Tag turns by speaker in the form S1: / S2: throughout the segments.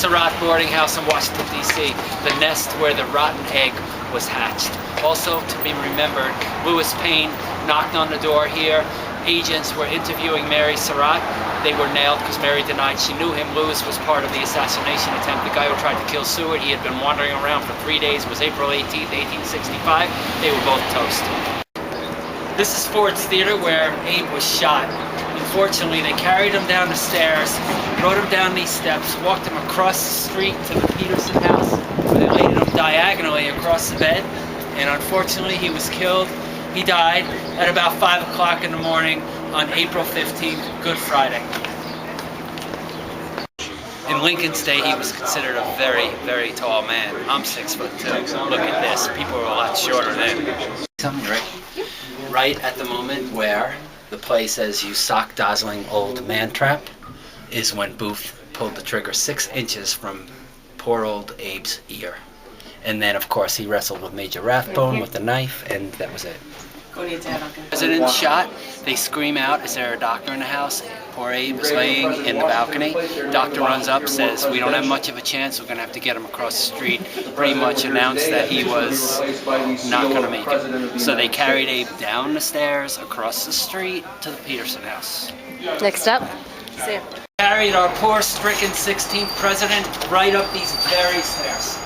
S1: Surratt boarding house in Washington, D.C., the nest where the rotten egg was hatched. Also to be remembered, Louis Payne knocked on the door here. Agents were interviewing Mary Surratt. They were nailed because Mary denied she knew him. Louis was part of the assassination attempt. The guy who tried to kill Seward, he had been wandering around for 3 days. It was April 18th, 1865. They were both toast. This is Ford's Theater where Abe was shot. Unfortunately, they carried him down the stairs, brought him down these steps, walked him across the street to the Peterson house, where they laid him diagonally across the bed, and unfortunately he was killed. He died at about 5 o'clock in the morning on April 15th, Good Friday. In Lincoln's day, he was considered a very, very tall man. I'm 6'2". Look at this. People were a lot shorter then. Right at the moment where the play says "you sock-dazzling old man-trap" is when Booth pulled the trigger 6 inches from poor old Abe's ear. And then, of course, he wrestled with Major Rathbone with the knife, and that was it. President shot. They scream out, "Is there a doctor in the house?" Poor Abe is laying in the balcony. Doctor runs up, says, "We don't have much of a chance. We're going to have to get him across the street." Pretty much announced that he was not going to make it. So they carried Abe down the stairs, across the street, to the Peterson house.
S2: Next up, see ya.
S1: Carried our poor stricken 16th president right up these very stairs.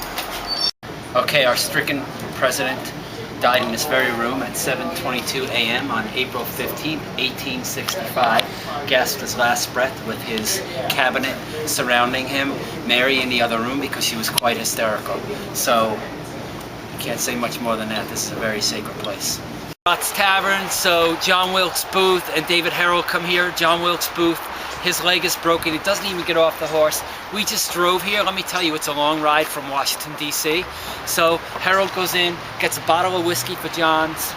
S1: Okay, our stricken president died in this very room at 7:22 a.m. on April 15, 1865. Gasped his last breath with his cabinet surrounding him. Mary in the other room because she was quite hysterical. So, I can't say much more than that. This is a very sacred place. Scott's Tavern, so John Wilkes Booth and David Harold come here. John Wilkes Booth, his leg is broken. He doesn't even get off the horse. We just drove here. Let me tell you, it's a long ride from Washington, D.C. So Harold goes in, gets a bottle of whiskey for John's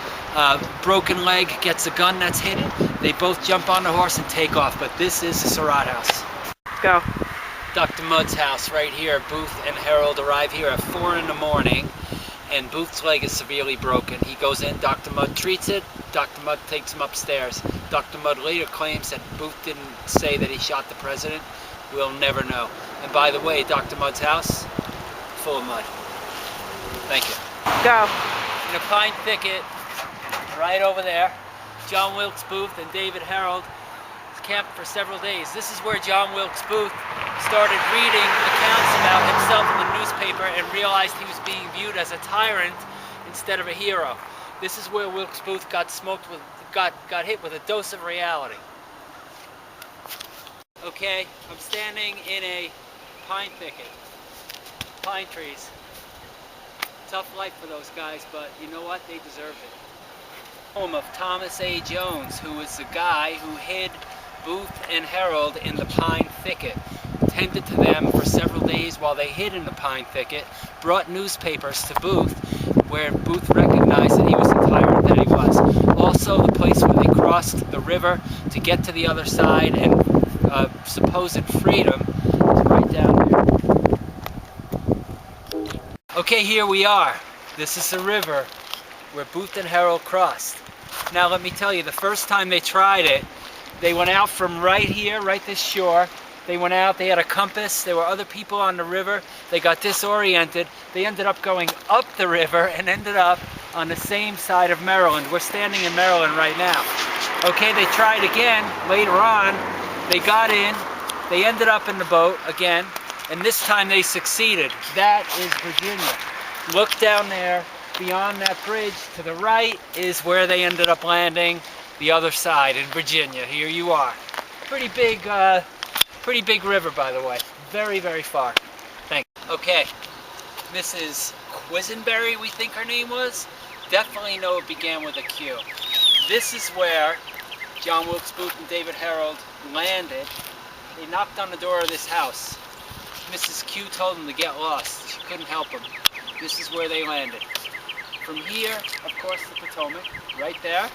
S1: broken leg, gets a gun that's hidden. They both jump on the horse and take off. But this is the Surratt house.
S2: Go.
S1: Dr. Mudd's house right here. Booth and Harold arrive here at 4 in the morning. And Booth's leg is severely broken. He goes in, Dr. Mudd treats it, Dr. Mudd takes him upstairs. Dr. Mudd later claims that Booth didn't say that he shot the president. We'll never know. And by the way, Dr. Mudd's house, full of mud. Thank you.
S2: Go.
S1: In a pine thicket, right over there, John Wilkes Booth and David Harold camped for several days. This is where John Wilkes Booth started reading accounts about himself in the newspaper and realized he was being viewed as a tyrant instead of a hero. This is where Wilkes Booth got hit with a dose of reality. Okay, I'm standing in a pine thicket. Pine trees. Tough life for those guys, but you know what? They deserved it. Home of Thomas A. Jones, who was the guy who hid Booth and Harold in the pine thicket, tended to them for several days while they hid in the pine thicket, brought newspapers to Booth, where Booth recognized that he was the tyrant that he was. Also, the place where they crossed the river to get to the other side and supposed freedom is right down there. Okay, here we are. This is the river where Booth and Harold crossed. Now, let me tell you, the first time they tried it, they went out from right here, right this shore. They went out, they had a compass, there were other people on the river. They got disoriented. They ended up going up the river and ended up on the same side of Maryland. We're standing in Maryland right now. Okay, they tried again later on. They got in, they ended up in the boat again, and this time they succeeded. That is Virginia. Look down there, beyond that bridge to the right is where they ended up landing. The other side in Virginia. Here you are. Pretty big river, by the way. Very, very far. Thanks. Okay, Mrs. Quisenberry, we think her name was. Definitely know it began with a Q. This is where John Wilkes Booth and David Harold landed. They knocked on the door of this house. Mrs. Q told them to get lost. She couldn't help them. This is where they landed. From here, of course, the Potomac, right there.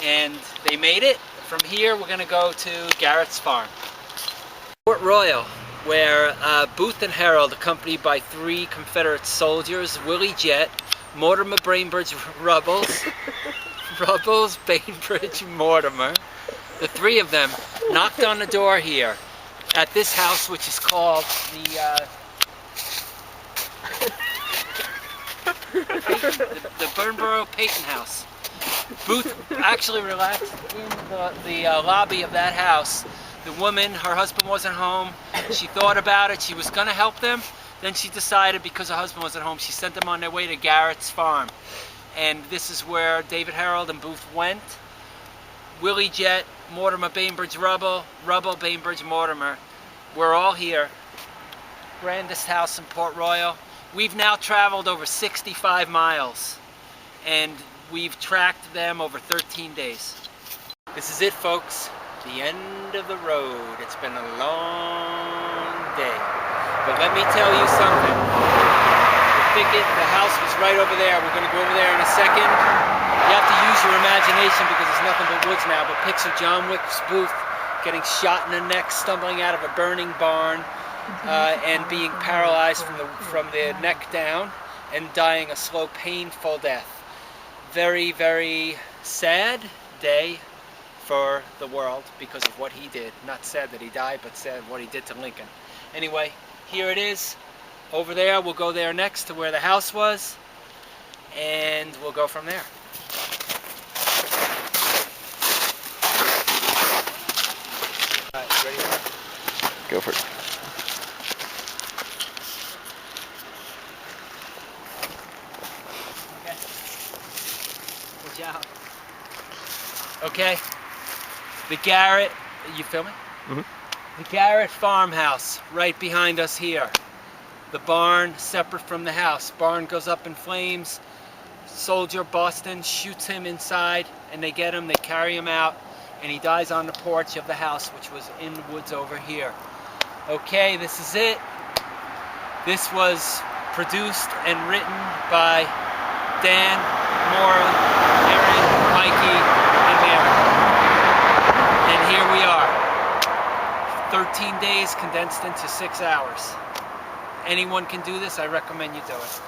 S1: And they made it. From here, we're going to go to Garrett's farm. Port Royal, where Booth and Harold, accompanied by 3 Confederate soldiers, Willie Jett, Mortimer Bainbridge Rubbles, Bainbridge Mortimer, the 3 of them knocked on the door here. at this house, which is called the Burnborough Peyton House. Booth actually relaxed in the lobby of that house. The woman, her husband wasn't home. She thought about it. She was going to help them. Then she decided, because her husband wasn't home, she sent them on their way to Garrett's farm. And this is where David Harold and Booth went. Willie Jet, Mortimer, Bainbridge, Rubble, Bainbridge, Mortimer. We're all here. Grandest house in Port Royal. We've now traveled over 65 miles. And we've tracked them over 13 days. This is it, folks. The end of the road. It's been a long day. But let me tell you something. The house was right over there. We're going to go over there in a second. You have to use your imagination because it's nothing but woods now. But picture John Wilkes Booth getting shot in the neck, stumbling out of a burning barn, and being paralyzed from the neck down and dying a slow, painful death. Very, very sad day for the world because of what he did. Not sad that he died, but sad what he did to Lincoln. Anyway, here it is. Over there, we'll go there next to where the house was, and we'll go from there. All right, ready?
S3: Go for it.
S1: Okay. Good job. Okay. The Garrett, you filming?
S3: Mm-hmm.
S1: The Garrett farmhouse right behind us here. The barn separate from the house. Barn goes up in flames. Soldier Boston shoots him inside, and they get him, they carry him out, and he dies on the porch of the house, which was in the woods over here. Okay, this is it. This was produced and written by Dan, Maura, Erin, Mikey, and Mary. And here we are. 13 days condensed into 6 hours. Anyone can do this. I recommend you do it.